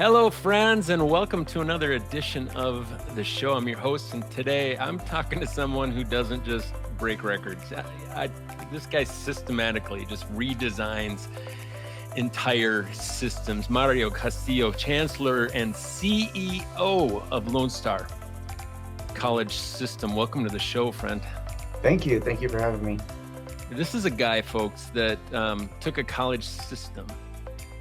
Hello, friends, and welcome to another edition of the show. I'm your host, and today I'm talking to someone who doesn't just break records. This guy systematically just redesigns entire systems. Mario Castillo, Chancellor and CEO of Lone Star College System. Welcome to the show, friend. Thank you. Thank you for having me. This is a guy, folks, that took a college system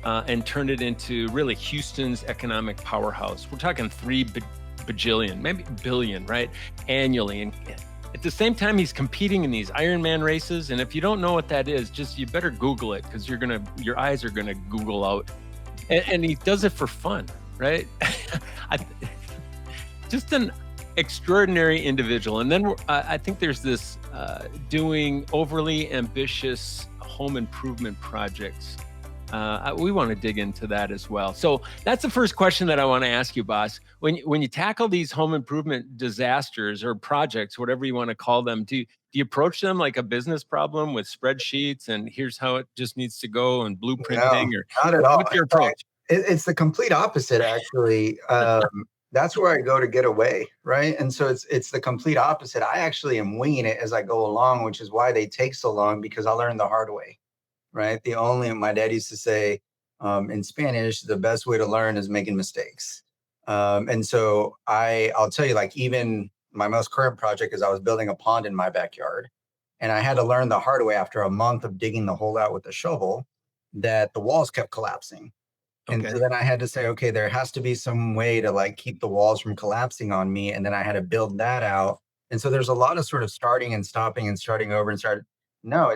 and turned it into really Houston's economic powerhouse. We're talking bajillion, maybe billion, right? Annually. And at the same time, he's competing in these Ironman races. And if you don't know what that is, you better Google it because your eyes are gonna Google out. And he does it for fun, right? I, just an extraordinary individual. And then I think there's this doing overly ambitious home improvement projects. We want to dig into that as well. So that's the first question that I want to ask you, boss. When you tackle these home improvement disasters or projects, whatever you want to call them, do you approach them like a business problem with spreadsheets and here's how it just needs to go and blueprinting, No, or not at all. what's your approach? It's the complete opposite, actually. That's where I go to get away, right? And so it's the complete opposite. I actually am winging it as I go along, which is why they take so long because I learned the hard way, right? My dad used to say in Spanish, the best way to learn is making mistakes. And so I'll tell you, like even my most current project is I was building a pond in my backyard. And I had to learn the hard way after a month of digging the hole out with a shovel that the walls kept collapsing. And Okay. so then I had to say, okay, there has to be some way to like keep the walls from collapsing on me. And then I had to build that out. And so there's a lot of sort of starting and stopping and starting over and start. No,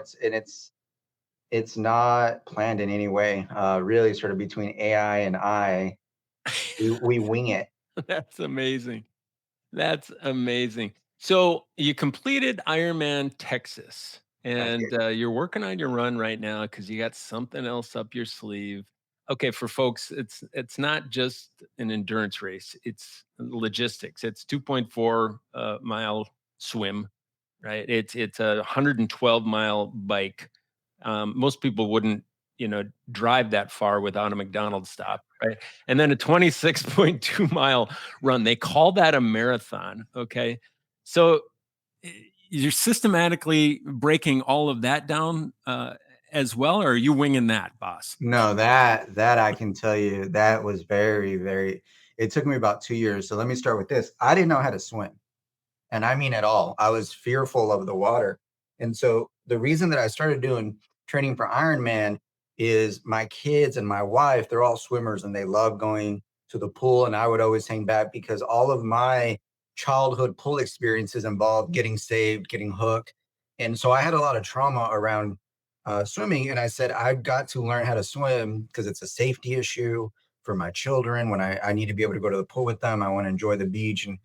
it's not planned in any way. Really sort of between AI and I, we wing it. That's amazing. That's amazing. So you completed Ironman Texas, I and did. you're working on your run right now because you got something else up your sleeve. Okay, for folks, it's not just an endurance race; it's logistics. It's 2.4 mile swim, right? It's a 112-mile bike. Most people wouldn't, drive that far without a McDonald's stop, right? And then a 26.2-mile run. They call that a marathon. Okay, so you're systematically breaking all of that down as well, or are you winging that, boss? No, that I can tell you that was very, very. It took me about 2 years. So let me start with this. I didn't know how to swim. And I mean at all. I was fearful of the water. And so the reason that I started doing training for Ironman is my kids and my wife, they're all swimmers and they love going to the pool. And I would always hang back because all of my childhood pool experiences involved getting saved, getting hooked. And so I had a lot of trauma around swimming. And I said, I've got to learn how to swim because it's a safety issue for my children. When I need to be able to go to the pool with them, I want to enjoy the beach. And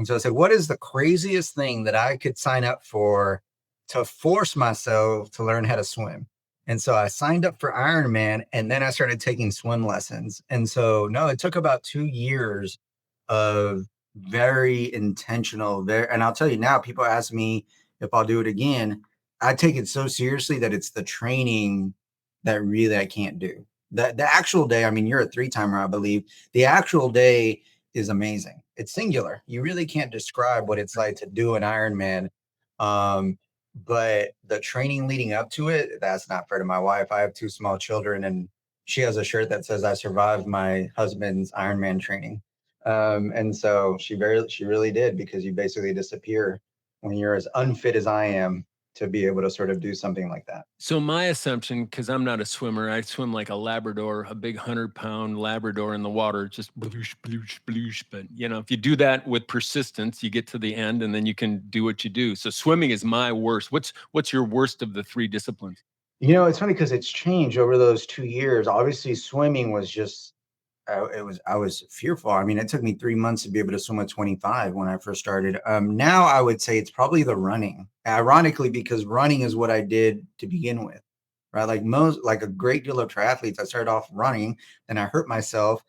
so I said, what is the craziest thing that I could sign up for to force myself to learn how to swim? And so I signed up for Ironman and then I started taking swim lessons. And so, no, it took about 2 years of very intentional, and I'll tell you now, people ask me if I'll do it again. I take it so seriously that it's the training that really I can't do. The actual day, I mean, you're a three-timer, I believe. The actual day is amazing. It's singular. You really can't describe what it's like to do an Ironman. But the training leading up to it, that's not fair to my wife. I have two small children, and she has a shirt that says I survived my husband's Ironman training. And so she really did, because you basically disappear when you're as unfit as I am to be able to sort of do something like that. So my assumption, because I'm not a swimmer, I swim like a Labrador, a big 100-pound Labrador in the water, just bloosh, bloosh, bloosh. But if you do that with persistence, you get to the end, and then you can do what you do. So swimming is my worst. What's your worst of the three disciplines? It's funny because it's changed over those 2 years. Obviously, swimming was just I was fearful. I mean, it took me 3 months to be able to swim at 25 when I first started. Now I would say it's probably the running. Ironically, because running is what I did to begin with, right? Like a great deal of triathletes, I started off running, then I hurt myself,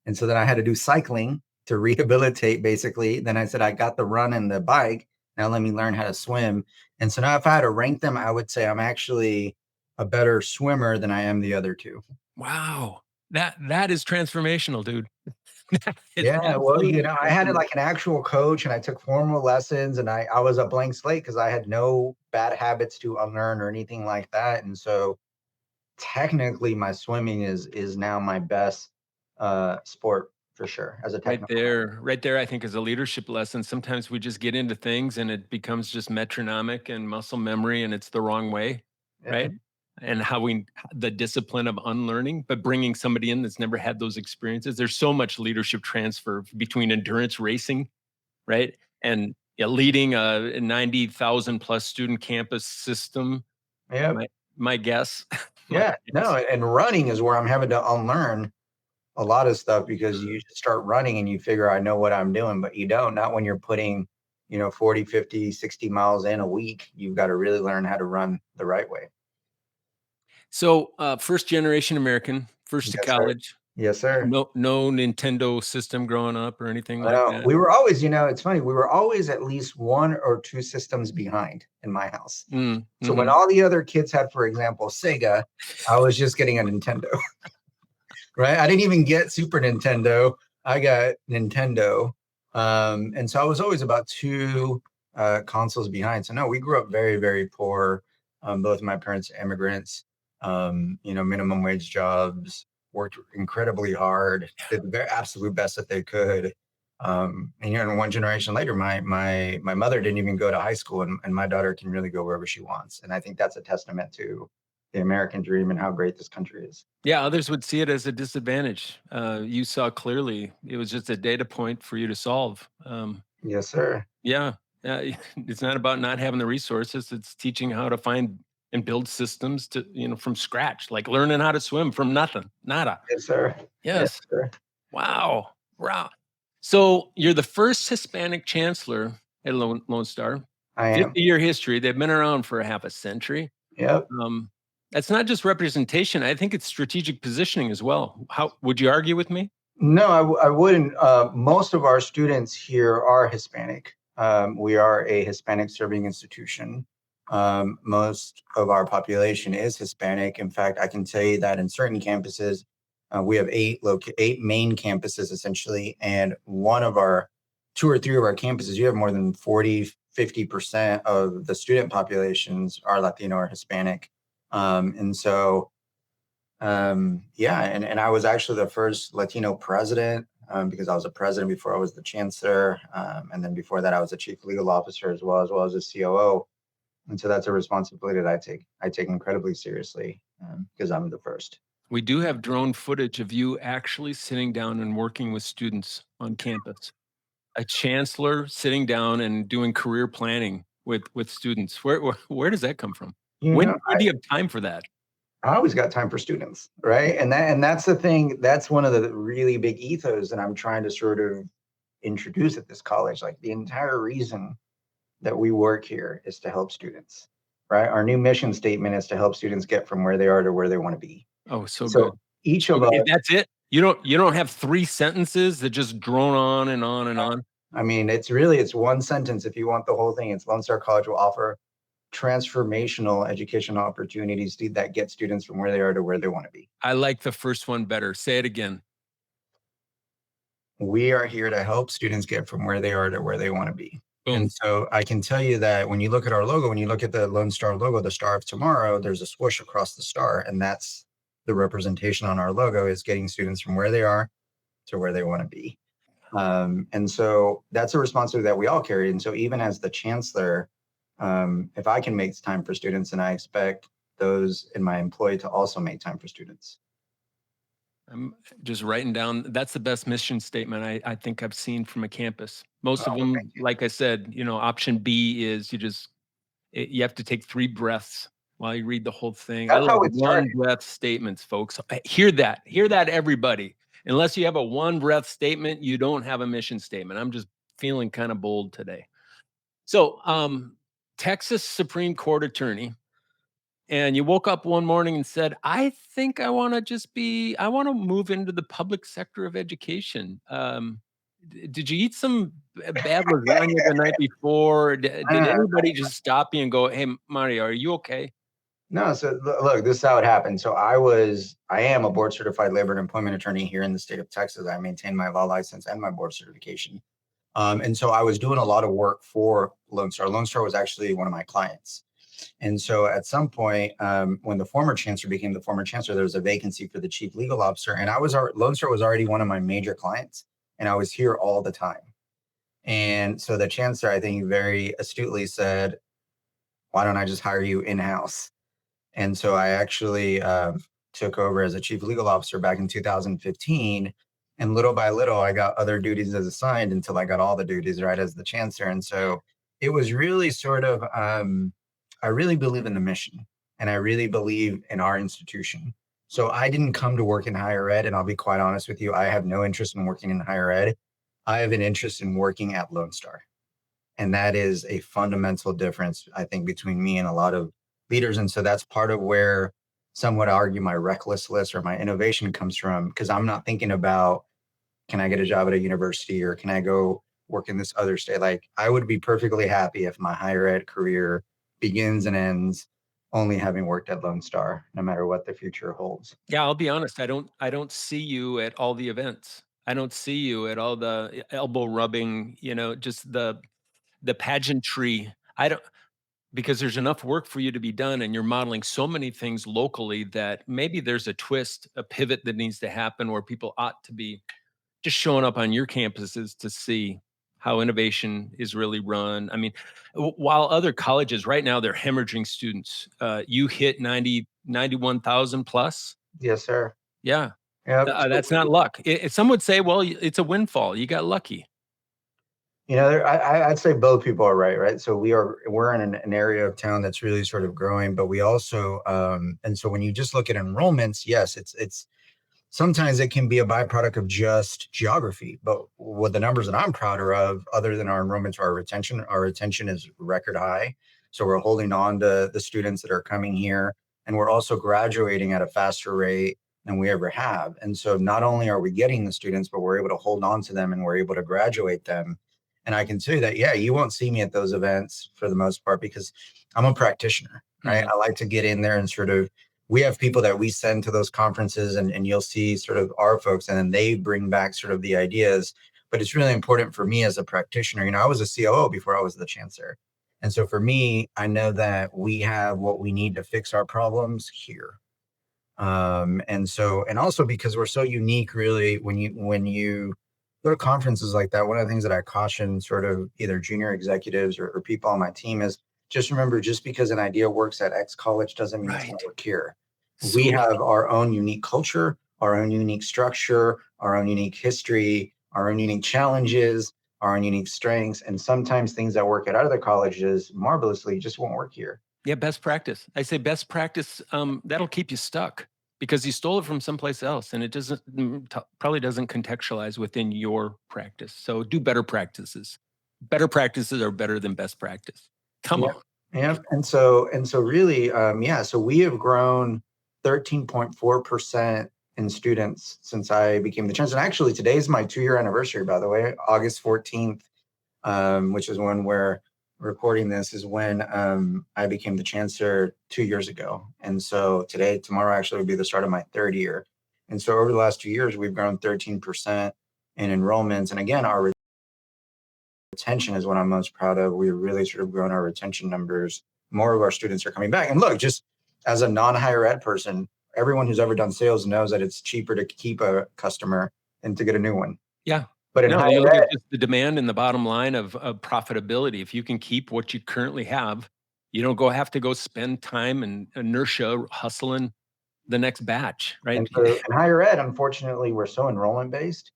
and so then I had to do cycling to rehabilitate, basically. Then I said I got the run and the bike. Now let me learn how to swim. And so now, if I had to rank them, I would say I'm actually a better swimmer than I am the other two. Wow. That is transformational, dude. It's Yeah, well, absolutely I had, transformational. like, an actual coach, and I took formal lessons, and I was a blank slate because I had no bad habits to unlearn or anything like that, and so, technically, my swimming is now my best, sport for sure as a technical level. Right there, I think is a leadership lesson. Sometimes we just get into things and it becomes just metronomic and muscle memory, and it's the wrong way, Yeah, right? And how we the discipline of unlearning, but bringing somebody in that's never had those experiences. There's so much leadership transfer between endurance racing, right? And yeah, leading a 90,000 plus student campus system. yep, My guess, my yeah, no, guess. and running is where I'm having to unlearn a lot of stuff because you just start running and you figure, "I know what I'm doing," but you don't, not when you're putting, 40, 50, 60 miles in a week. You've gotta really learn how to run the right way. So, first generation American, first to Yes, sir. college. Yes, sir. No Nintendo system growing up or anything I like know. that? We were always, it's funny, we were always at least 1 or 2 systems behind in my house. So when Mhm. all the other kids had, for example, Sega, I was just getting a Nintendo. Right? I didn't even get Super Nintendo. I got Nintendo. And so I was always about 2 consoles behind. So no, we grew up very, very poor. Both of my parents are immigrants, minimum wage jobs, worked incredibly hard, did the very absolute best that they could. And and one generation later, my mother didn't even go to high school, and my daughter can really go wherever she wants. And I think that's a testament to the American dream and how great this country is. Yeah, others would see it as a disadvantage. You saw clearly it was just a data point for you to solve. Yes, sir. Yeah, it's not about not having the resources, it's teaching how to find and build systems to, from scratch, like learning how to swim from nothing, nada. Yes, sir. Yes, Yes. sir. Wow. Wow. So you're the first Hispanic chancellor at Lone Star, I am. 50-year history. They've been around for a half a century. Yep. Um, that's not just representation. I think it's strategic positioning as well. How would you argue with me? No, I wouldn't. Most of our students here are Hispanic. We are a Hispanic serving institution. Most of our population is Hispanic. In fact, I can tell you that in certain campuses, we have 8 main campuses essentially, and one of our 2 or 3 of our campuses, you have more than 40, 50% of the student populations are Latino or Hispanic. And so yeah, and I was actually the first Latino president, because I was a president before I was the chancellor, and then before that I was a chief legal officer as well as a COO. And so that's a responsibility that I take incredibly seriously, because I'm the first. We do have drone footage of you actually sitting down and working with students on campus. A chancellor sitting down and doing career planning with students. Where does that come from? You know, When do you have time for that? I always got time for students, right? And that's the thing. That's one of the really big ethos that I'm trying to sort of introduce at this college. Like the entire reason that we work here is to help students, right? Our new mission statement is to help students get from where they are to where they want to be. Oh, so So good. each So of good. us, That's it? You don't have 3 sentences that just drone on and on and on? I mean, it's one sentence. If you want the whole thing, it's Lone Star College will offer transformational educational opportunities that get students from where they are to where they want to be. I like the first one better. Say it again. We are here to help students get from where they are to where they want to be. And Boom. so I can tell you that when you look at our logo, when you look at the Lone Star logo, the Star of Tomorrow, there's a swoosh across the star, and that's the representation on our logo is getting students from where they are to where they want to be. And so that's a responsibility that we all carry. And so even as the chancellor, if I can make time for students, and I expect those in my employ to also make time for students. I'm just writing down that's the best mission statement I think I've seen from a campus. Most of Oh, them, thank you. like I said, option B is you have to take 3 breaths while you read the whole thing. I That's love how it one started. breath statements, folks. Hear that, everybody. Unless you have a one breath statement, you don't have a mission statement. I'm just feeling kind of bold today. So, Texas Supreme Court attorney, and you woke up one morning and said, "I think I want to move into the public sector of education." Did you eat some bad lasagna the night before? Did Uh, anybody just stop you and go, "Hey, Mario, are you okay?" No, so look, this is how it happened. So I am a board certified labor and employment attorney here in the state of Texas. I maintain my law license and my board certification. And so I was doing a lot of work for Lone Star. Lone Star was actually one of my clients. And so at some point, when the former chancellor became the former chancellor, there was a vacancy for the chief legal officer. And Lone Star was already one of my major clients, and I was here all the time. And so the chancellor, I think, very astutely said, why don't I just hire you in house? And so I actually took over as a chief legal officer back in 2015. And little by little, I got other duties as assigned until I got all the duties right as the chancellor. And so it was really sort of, I really believe in the mission and I really believe in our institution. So I didn't come to work in higher ed. And I'll be quite honest with you, I have no interest in working in higher ed. I have an interest in working at Lone Star. And that is a fundamental difference, I think, between me and a lot of leaders. And so that's part of where some would argue my recklessness or my innovation comes from, because I'm not thinking about, can I get a job at a university or can I go work in this other state? Like, I would be perfectly happy if my higher ed career begins and ends only having worked at Lone Star, no matter what the future holds. Yeah, I'll be honest, I don't see you at all the events. I don't see you at all the elbow rubbing, just the pageantry. I don't because there's enough work for you to be done and you're modeling so many things locally that maybe there's a twist, a pivot that needs to happen where people ought to be just showing up on your campuses to see how innovation is really run. I mean, while other colleges right now they're hemorrhaging students, you hit 91,000 plus. Yes, sir. Yeah, Yep. So that's not luck. Some would say, well, it's a windfall. You got lucky. I'd say both people are right, right? So we're in an area of town that's really sort of growing, but we also and so when you just look at enrollments, yes, it's sometimes it can be a byproduct of just geography. But what the numbers that I'm prouder of, other than our enrollments, our retention is record high. So we're holding on to the students that are coming here, and we're also graduating at a faster rate than we ever have. And so not only are we getting the students, but we're able to hold on to them and we're able to graduate them. And I can tell you that, yeah, you won't see me at those events for the most part because I'm a practitioner, right? Mhm. I like to get in there and sort of we have people that we send to those conferences and you'll see sort of our folks and then they bring back sort of the ideas. But it's really important for me as a practitioner. I was a COO before I was the chancellor. And so for me, I know that we have what we need to fix our problems here. And also because we're so unique, really, when you go to conferences like that, one of the things that I caution sort of either junior executives or people on my team is just remember, just because an idea works at X college doesn't mean it's going Right. to work here. We So have our own unique culture, our own unique structure, our own unique history, our own unique challenges, our own unique strengths, and sometimes things that work at other colleges marvelously just won't work here. yeah, best practice. I say best practice. That'll keep you stuck because you stole it from someplace else, and it probably doesn't contextualize within your practice. So do better practices. Better practices are better than best practice. Come Yeah. on. Yeah. And so really, yeah, so we have grown 13.4% in students since I became the chancellor. And actually, today's my 2-year anniversary, by the way, August 14th, which is when we're recording this, is when I became the chancellor 2 years ago. And so tomorrow actually would be the start of my third year. And so over the last 2 years, we've grown 13% in enrollments. And again, our retention is what I'm most proud of. We've really sort of grown our retention numbers. More of our students are coming back. And look, just as a non-higher ed person, everyone who's ever done sales knows that it's cheaper to keep a customer than to get a new one. Yeah. But in No, you look higher at ed, just the demand and the bottom line of profitability. If you can keep what you currently have, you don't have to go spend time and inertia hustling the next batch, right? and so in higher ed, unfortunately, we're so enrollment based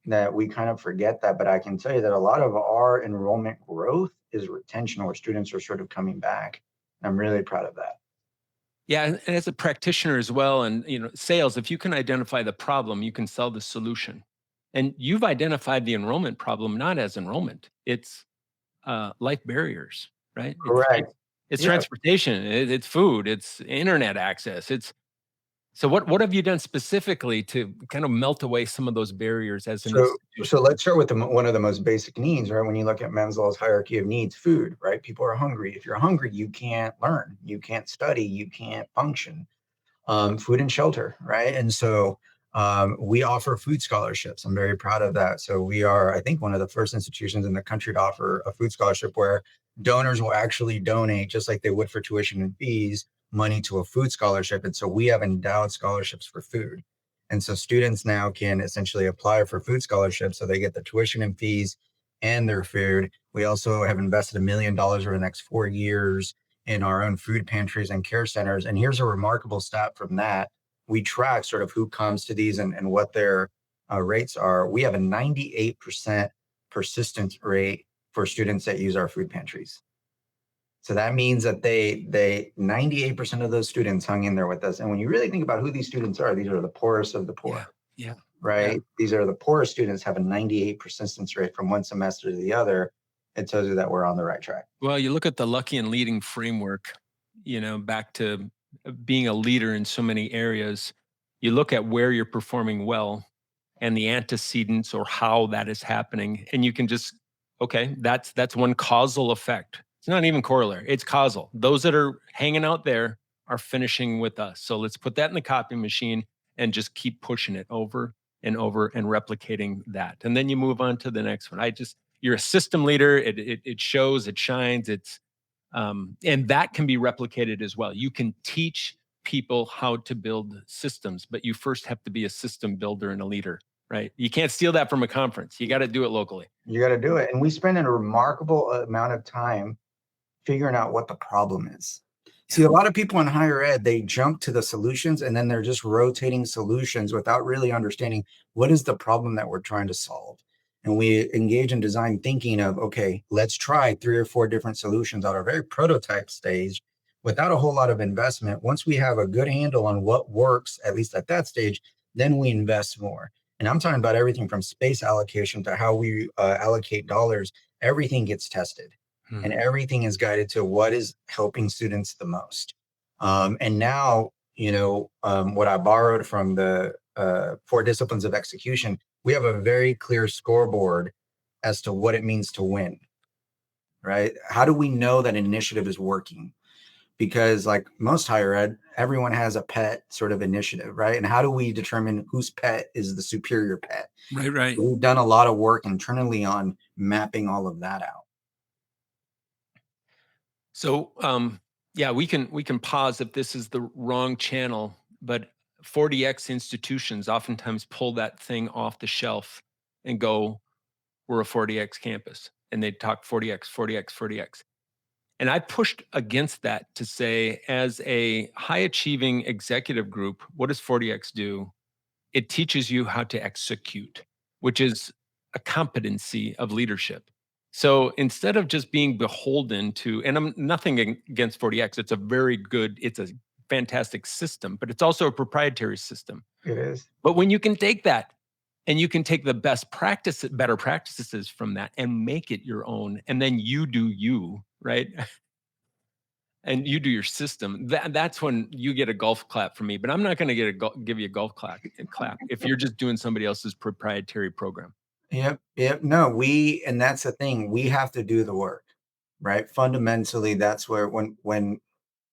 that we kind of forget that. But I can tell you that a lot of our enrollment growth is retention, where students are sort of coming back. I'm really proud of that. Yeah, and as a practitioner as well, and sales, if you can identify the problem, you can sell the solution. And you've identified the enrollment problem not as enrollment; it's life barriers, right? It's Correct. it's Yeah. transportation, it's food, it's internet access, it's So what have you done specifically to kind of melt away some of those barriers as an So institution? let's start with one of the most basic needs, right? When you look at Maslow's hierarchy of needs, food, right? People are hungry. If you're hungry, you can't learn, you can't study, you can't function. Food and shelter, right? And so we offer food scholarships. I'm very proud of that. So we are, I think, one of the first institutions in the country to offer a food scholarship where donors will actually donate, just like they would for tuition and fees, money to a food scholarship. And so we have endowed scholarships for food. And so students now can essentially apply for food scholarships so they get the tuition and fees and their food. We also have invested $1 million over the next 4 years in our own food pantries and care centers. And here's a remarkable stat from that. We track sort of who comes to these and what their rates are. We have a 98% persistence rate for students that use our food pantries. So that means that they 98% of those students hung in there with us. And when you really think about who these students are, these are the poorest of the Yeah. poor, Yeah. Yeah. right? These are the poorest students have a 98 persistence rate from one semester to the other. It tells you that we're on the right track. Well, you look at the lucky and leading framework, back to being a leader in so many areas. You look at where you're performing well and the antecedents or how that is happening, and you can just, okay, that's one causal effect. It's not even corollary, it's causal. Those that are hanging out there are finishing with us. So let's put that in the copy machine and just keep pushing it over and replicating that. And then you move on to the next one. You're a system leader. It shows, it shines, and that can be replicated as well. You can teach people how to build systems, but you first have to be a system builder and a leader, right? You can't steal that from a conference. You got to do it locally. You got to do it. And we spend a remarkable amount of time figuring out what the problem is. See, a lot of people in higher ed, they jump to the solutions and then they're just rotating solutions without really understanding what is the problem that we're trying to solve. And we engage in design thinking of, okay, let's try 3 or 4 different solutions at a very prototype stage without a whole lot of investment. Once we have a good handle on what works, at least at that stage, then we invest more. And I'm talking about everything from space allocation to how we allocate dollars. Everything gets tested and Hmm. everything is guided to what is helping students the most. And now, what I borrowed from the 4 disciplines of execution, we have a very clear scoreboard as to what it means to win, right? How do we know that an initiative is working? Because, like most higher ed, everyone has a pet sort of initiative, right? And how do we determine whose pet is the superior pet? Right, right. We've done a lot of work internally on mapping all of that out. So, yeah, we can pause if this is the wrong channel, but 40x institutions oftentimes pull that thing off the shelf and go, "We're a 40x campus," and they talk 40x, 40x, 40x. And I pushed against that to say, as a high achieving executive group, what does 40x do? It teaches you how to execute, which is a competency of leadership. So instead of just being beholden to, and I'm nothing against 40x, it's a fantastic system, but it's also a proprietary system. It is. But when you can take that and you can take the better practices from that and make it your own, and then you do you, right? And you do your system, that's when you get a golf clap from me. But I'm not going to give you a golf clap if you're just doing somebody else's proprietary program. Yep, yep. No, and that's the thing. We have to do the work, right? Fundamentally, that's where when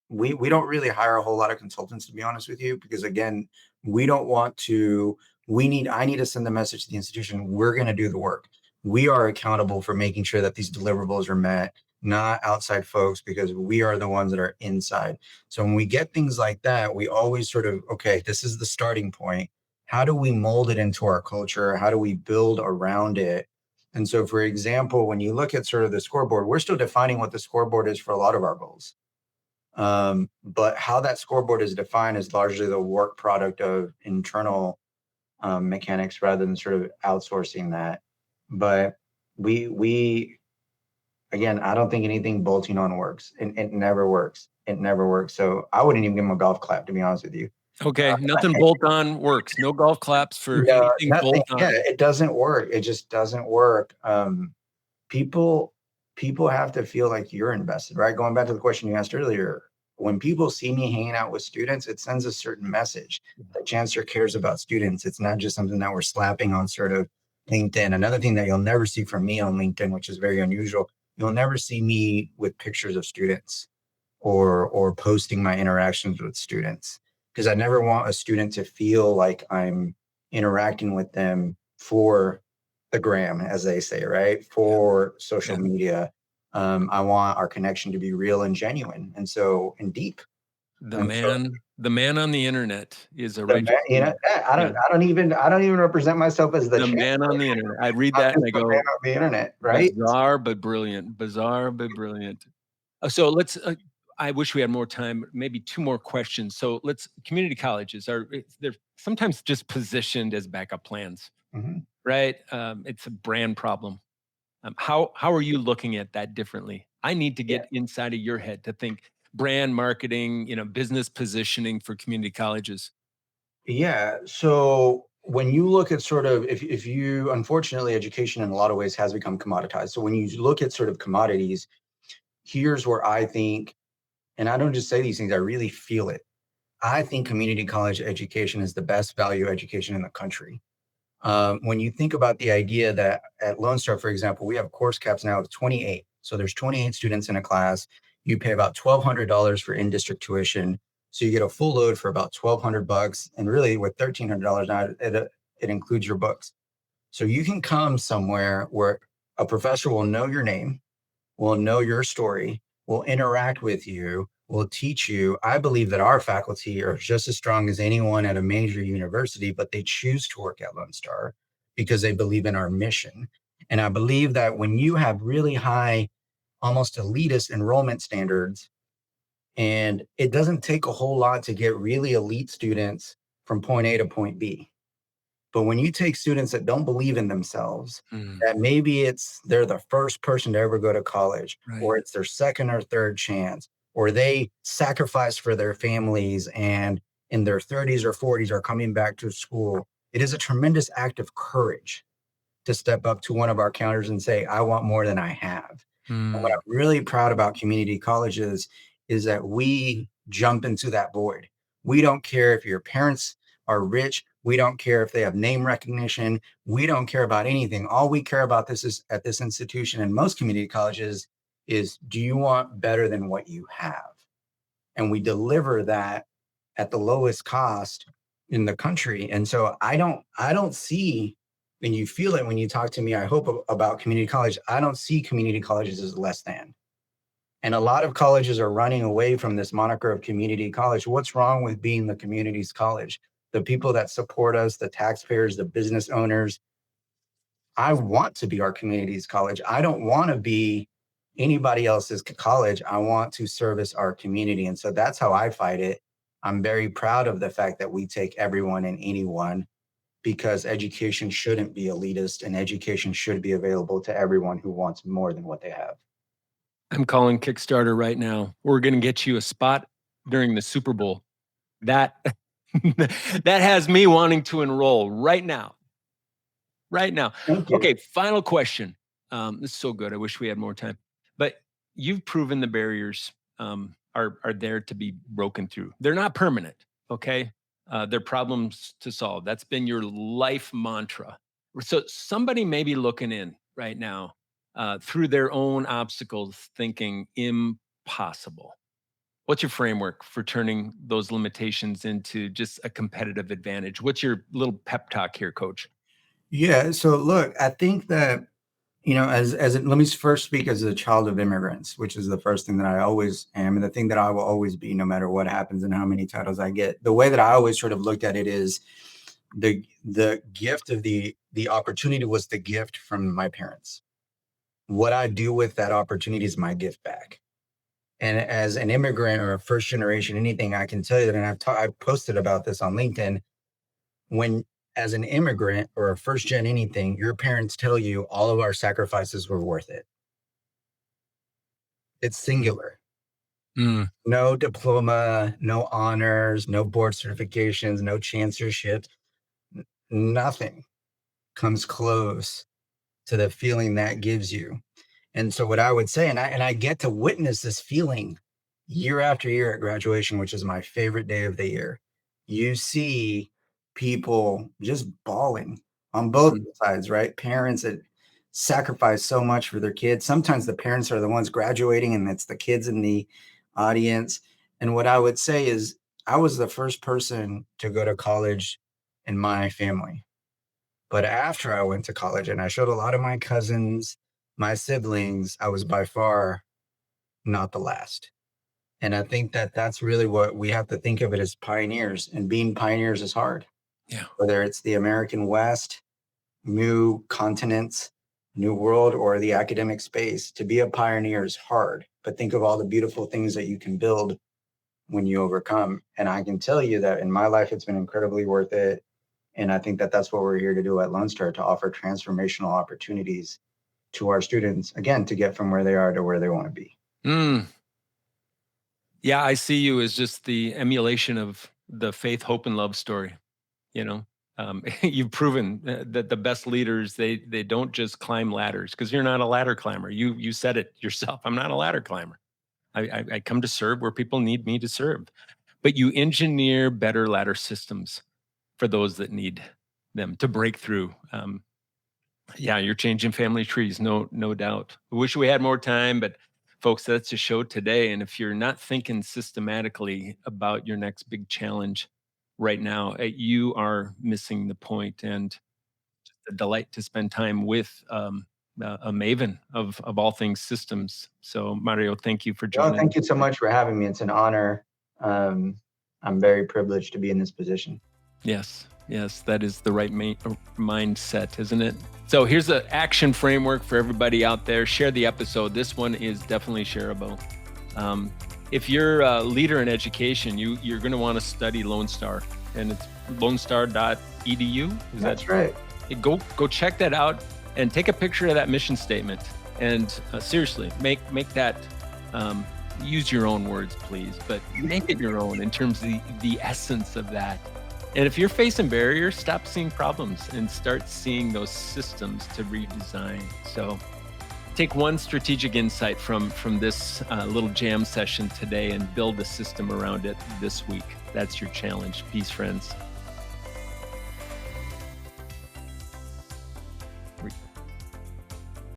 we don't really hire a whole lot of consultants, to be honest with you, because again, we don't want to. I need to send the message to the institution. We're going to do the work. We are accountable for making sure that these deliverables are met, not outside folks, because we are the ones that are inside. So when we get things like that, we always sort of, okay, this is the starting point. How do we mold it into our culture? How do we build around it? And so, for example, when you look at sort of the scoreboard, we're still defining what the scoreboard is for a lot of our goals. But how that scoreboard is defined is largely the work product of internal mechanics rather than sort of outsourcing that. But we again, I don't think anything bolting on works. It never works. It never works. So I wouldn't even give him a golf clap, to be honest with you. Okay, nothing bolt on works. No golf claps for No, anything nothing. bolt Yeah, on. it doesn't work. It just doesn't work. People people have to feel like you're invested, right? Going back to the question you asked earlier, when people see me hanging out with students, it sends a certain message that Chancellor cares about students. It's not just something that we're slapping on sort of LinkedIn. Another thing that you'll never see from me on LinkedIn, which is very unusual, you'll never see me with pictures of students or posting my interactions with students, because I never want a student to feel like I'm interacting with them for the gram, as they say, right? Yeah. For social Yeah. media. I want our connection to be real and genuine, and deep. The And so man, the man on the internet is a the man, righteous man. Yeah. I don't even represent myself as the The man chancellor. on the internet. I read I'm that and just I the man go, on the internet, right? bizarre but brilliant. Bizarre but brilliant. So let's. I wish we had more time. Maybe two more questions. So let's. Community colleges are they're sometimes just positioned as backup plans, Mhm. right? It's a brand problem. How are you looking at that differently? I need to Yeah. get inside of your head to think brand marketing, business positioning for community colleges. Yeah. So when you look at sort of, if you, unfortunately, education in a lot of ways has become commoditized. So when you look at sort of commodities, here's where I think, and I don't just say these things, I really feel it. I think community college education is the best value education in the country. When you think about the idea that at Lone Star, for example, we have course caps now of 28. So there's 28 students in a class. You pay about $1,200 for in-district tuition. So you get a full load for about 1,200 bucks. And really with $1,300 now, it includes your books. So you can come somewhere where a professor will know your name, will know your story, will interact with you, will teach you. I believe that our faculty are just as strong as anyone at a major university, but they choose to work at Lone Star because they believe in our mission. And I believe that when you have really high, almost elitist enrollment standards, and it doesn't take a whole lot to get really elite students from point A to point B. But when you take students that don't believe in themselves, Mm, that maybe they're the first person to ever go to college, right. or it's their second or third chance, or they sacrifice for their families and in their 30s or 40s are coming back to school, it is a tremendous act of courage to step up to one of our counters and say, I want more than I have. And what Mm, I'm really proud about community colleges is that we jump into that void. We don't care if your parents are rich. We don't care if they have name recognition. We don't care about anything. All we care about this is at this institution and most community colleges is, do you want better than what you have? And we deliver that at the lowest cost in the country. And so I don't see, and you feel it when you talk to me, I hope about community college. I don't see community colleges as less than. And a lot of colleges are running away from this moniker of community college. What's wrong with being the community's college? The people that support us, the taxpayers, the business owners, I want to be our community's college. I don't want to be anybody else's college. I want to service our community. And so that's how I fight it. I'm very proud of the fact that we take everyone and anyone, because education shouldn't be elitist and education should be available to everyone who wants more than what they have. I'm calling Kickstarter right now. We're going to get you a spot during the Super Bowl. That that has me wanting to enroll right now. Right now. Thank you. Okay, final question. This is so good. I wish we had more time. But you've proven the barriers are there to be broken through. They're not permanent. Okay, they're problems to solve. That's been your life mantra. So somebody may be looking in right now through their own obstacles, thinking impossible. What's your framework for turning those limitations into just a competitive advantage? What's your little pep talk here, Coach? Yeah. So look, I think that, let me first speak as a child of immigrants, which is the first thing that I always am, and the thing that I will always be, no matter what happens and how many titles I get. The way that I always sort of looked at it is the gift of the opportunity was the gift from my parents. What I do with that opportunity is my gift back. And as an immigrant or a first generation, anything I can tell you that, and I've posted about this on LinkedIn. When as an immigrant or a first gen anything, your parents tell you all of our sacrifices were worth it. It's singular. Mm. No diploma, no honors, no board certifications, no chancellorships, nothing comes close to the feeling that gives you. And so what I would say, and I get to witness this feeling year after year at graduation, which is my favorite day of the year, you see people just bawling on both Mhm. sides, right? Parents that sacrifice so much for their kids. Sometimes the parents are the ones graduating and it's the kids in the audience. And what I would say is, I was the first person to go to college in my family. But after I went to college and I showed a lot of my cousins, my siblings, I was by far not the last. And I think that that's really what we have to think of it as pioneers, and being pioneers is hard, Yeah. whether it's the American West, new continents, new world, or the academic space. To be a pioneer is hard, but think of all the beautiful things that you can build when you overcome. And I can tell you that in my life, it's been incredibly worth it. And I think that that's what we're here to do at Lone Star, to offer transformational opportunities to our students, again, to get from where they are to where they want to be. Mm. Yeah, I see you as just the emulation of the faith, hope, and love story. You know, you've proven that the best leaders, they don't just climb ladders, because you're not a ladder climber. You said it yourself. I'm not a ladder climber. I come to serve where people need me to serve. But you engineer better ladder systems for those that need them to break through. Yeah, you're changing family trees, no doubt. I wish we had more time, but folks, that's the show today. And if you're not thinking systematically about your next big challenge right now, you are missing the point. And just a delight to spend time with a maven of all things systems. So, Mario, thank you for Well, joining thank us you so today. much for having me. It's an honor. I'm very privileged to be in this position. Yes, yes, that is the right mindset, isn't it? So here's an action framework for everybody out there. Share the episode. This one is definitely shareable. Um, if you're a leader in education, you're going to want to study Lone Star, and it's lonestar.edu. Is that That's right. go check that out and take a picture of that mission statement. And seriously, make that. Um, use your own words, please, but make it your own in terms of the essence of that. And if you're facing barriers, stop seeing problems and start seeing those systems to redesign. So take one strategic insight from this little jam session today and build a system around it this week. That's your challenge. Peace, friends.